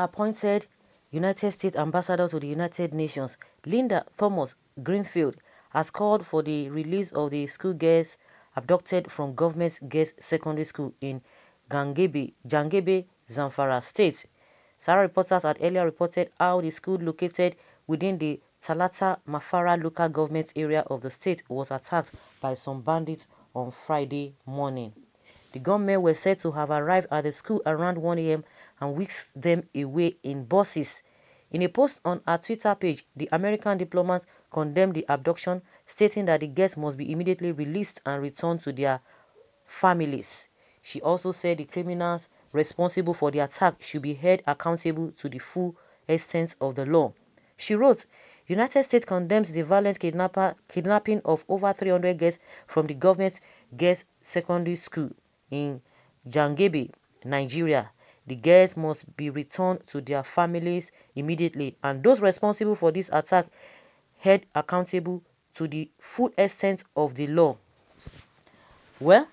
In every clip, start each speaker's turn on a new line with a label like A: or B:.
A: appointed United States Ambassador to the United Nations, Linda Thomas-Greenfield, has called for the release of the schoolgirls abducted from government girls' secondary school in Jangebe, Zamfara State. Sarah reporters had earlier reported how the school located within the Talata Mafara local government area of the state was attacked by some bandits on Friday morning. The gunmen were said to have arrived at the school around 1 a.m. and whisked them away in buses. In a post on her Twitter page, the American diplomat condemned the abduction, stating that the girls must be immediately released and returned to their families. She also said the criminals responsible for the attack should be held accountable to the full extent of the law. She wrote, United States condemns the violent kidnapping of over 300 girls from the government girls' secondary school in Jangebe, Nigeria. The girls must be returned to their families immediately, and those responsible for this attack held accountable to the full extent of the law. Well,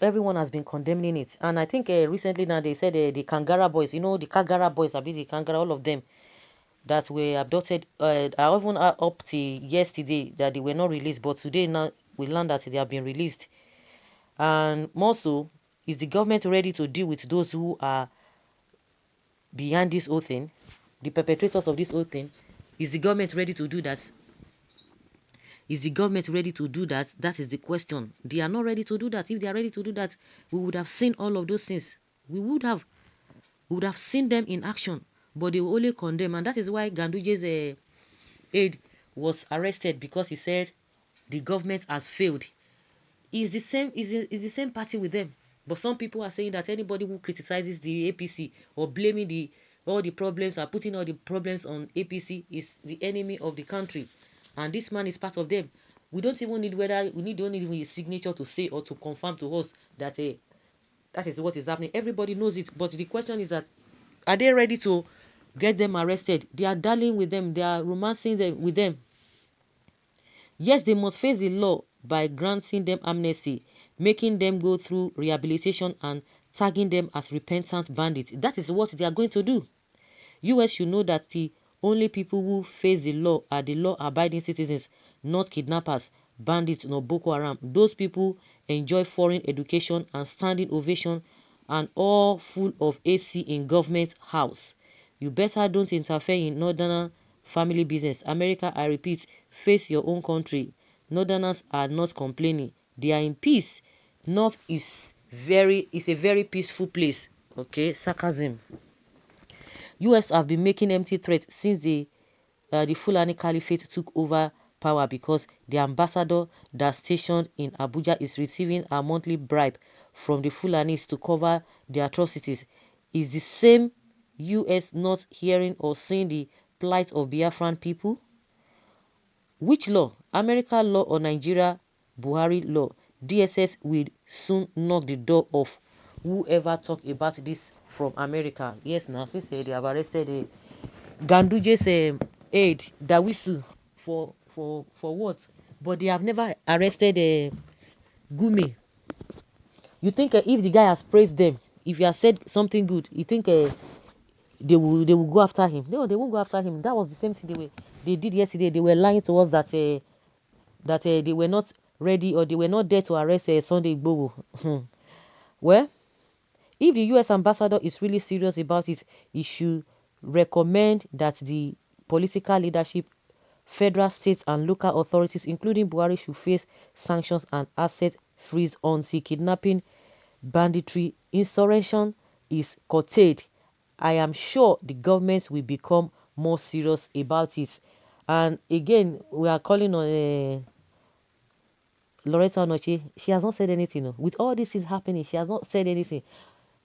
A: everyone has been condemning it, and I think recently now they said the Kangara boys, the Kagara boys, the Kangara, all of them that were abducted, even up to yesterday that they were not released, but today now we learned that they have been released. And more so, is the government ready to deal with those who are behind this whole thing, the perpetrators of this whole thing? Is the government ready to do that? Is the government ready to do that? That is the question. They are not ready to do that. If they are ready to do that, we would have seen all of those things. We would have seen them in action, but they will only condemn, and that is why Ganduje's aide was arrested, because he said the government has failed. Is the same party with them, but some people are saying that anybody who criticizes the APC or blaming all the problems, or putting all the problems on APC, is the enemy of the country, and this man is part of them. We don't even need his signature to say or to confirm to us that that is what is happening. Everybody knows it, but the question is that, are they ready to get them arrested? They are dallying with them, they are romancing them with them. Yes, they must face the law by granting them amnesty, making them go through rehabilitation, and tagging them as repentant bandits. That is what they are going to do. US should know that the only people who face the law are the law-abiding citizens, not kidnappers, bandits, nor Boko Haram. Those people enjoy foreign education and standing ovation, and all full of AC in government house. You better don't interfere in northern family business. America, I repeat, face your own country. Northerners are not complaining. They are in peace. North is a very peaceful place. Okay, sarcasm. US have been making empty threats since the Fulani Caliphate took over power, because the ambassador that's stationed in Abuja is receiving a monthly bribe from the Fulanis to cover the atrocities. Is the same US not hearing or seeing the plight of Biafran people? Which law? America law or Nigeria Buhari law? DSS will soon knock the door off whoever talk about this from America. Yes, now since they have arrested Ganduje's aide Dawisu for what? But they have never arrested Gumi. You think if the guy has praised them, if he has said something good, you think they will go after him? No, they won't go after him. That was the same thing they did yesterday. They were lying to us that they were not ready, or they were not there to arrest Sunday Igboho. Well, if the US ambassador is really serious about it, he should recommend that the political leadership, federal, state, and local authorities, including Buhari, should face sanctions and asset freeze until kidnapping, banditry, insurrection is curtailed. I am sure the government will become more serious about it. And again, we are calling on Loretta Onoche. She has not said anything. No. With all this is happening, she has not said anything.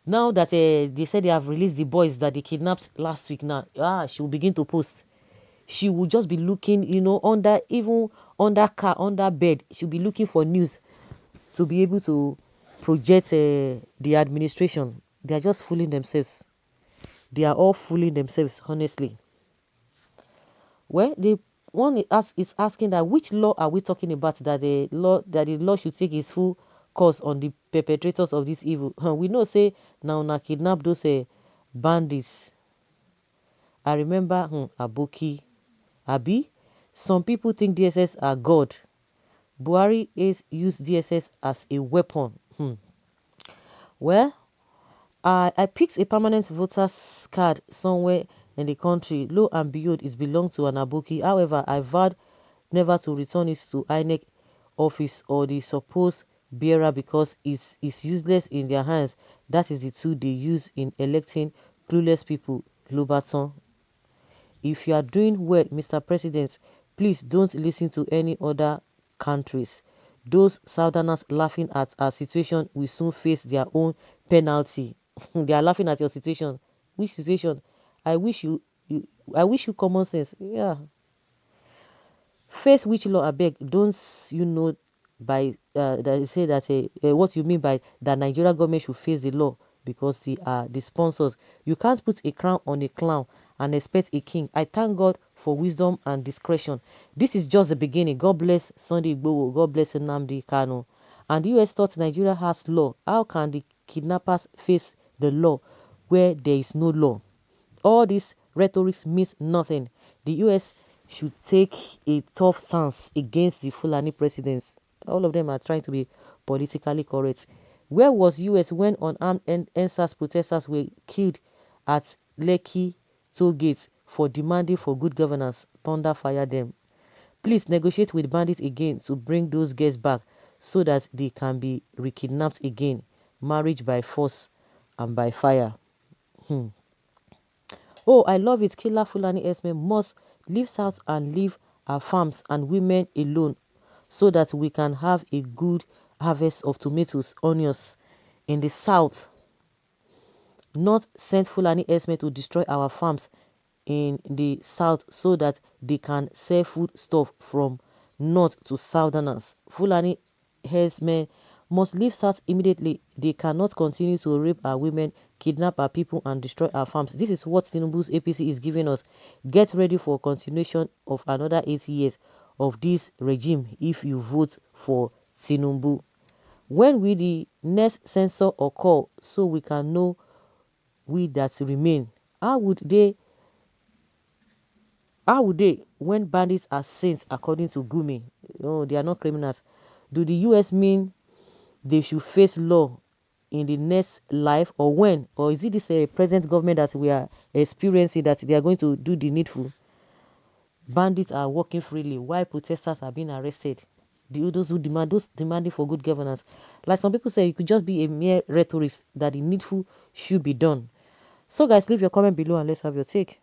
A: Now that they said they have released the boys that they kidnapped last week, now she will begin to post. She will just be looking, under car, under bed. She'll be looking for news to be able to project the administration. They are just fooling themselves. They are all fooling themselves, honestly. Well, the one is asking that which law are we talking about, that the law should take its full course on the perpetrators of this evil. We know say now kidnap those bandits. I remember Aboki. Abi, some people think DSS are God. Buhari is used DSS as a weapon. Well, I picked a permanent voter's card somewhere in the country. Lo and behold, it belonged to an Aboki. However, I vowed never to return it to INEC office or the supposed bearer because it's useless in their hands. That is the tool they use in electing clueless people. Lobaton. If you are doing well, Mr. President, please don't listen to any other countries. Those southerners laughing at our situation will soon face their own penalty. They are laughing at your situation. Which situation? I wish you common sense. Yeah. Face which law abeg, don't you know by that they say that what you mean by that Nigeria government should face the law because they are the sponsors. You can't put a crown on a clown and expect a king. I thank God for wisdom and discretion. This is just the beginning. God bless Sunday Igboho. God bless Nnamdi Kanu. And the US thought Nigeria has law. How can the kidnappers face the law where there is no law? All this rhetoric means nothing. The US should take a tough stance against the Fulani presidents. All of them are trying to be politically correct. Where was US when unarmed NSAS protesters were killed at Lekki toll gate for demanding for good governance? Thunder fire them. Please negotiate with bandits again to bring those girls back so that they can be rekidnapped again. Marriage by force and by fire. Oh, I love it. Killer Fulani Esme must leave south and leave our farms and women alone so that we can have a good harvest of tomatoes, onions in the south. Not send Fulani Esme to destroy our farms in the south so that they can sell food stuff from north to southerners. Fulani Esme must leave south immediately. They cannot continue to rape our women, kidnap our people and destroy our farms. This is what Tinubu's APC is giving us. Get ready for continuation of another 8 years of this regime if you vote for Tinubu. When will the next censor occur so we can know we that remain? How would they when bandits are saints according to Gumi? Oh, they are not criminals. Do the US mean they should face law in the next life or when? Or is it this present government that we are experiencing that they are going to do the needful? Bandits are walking freely while protesters are being arrested. Those demanding for good governance. Like some people say, it could just be a mere rhetoric that the needful should be done. So guys, leave your comment below and let's have your take.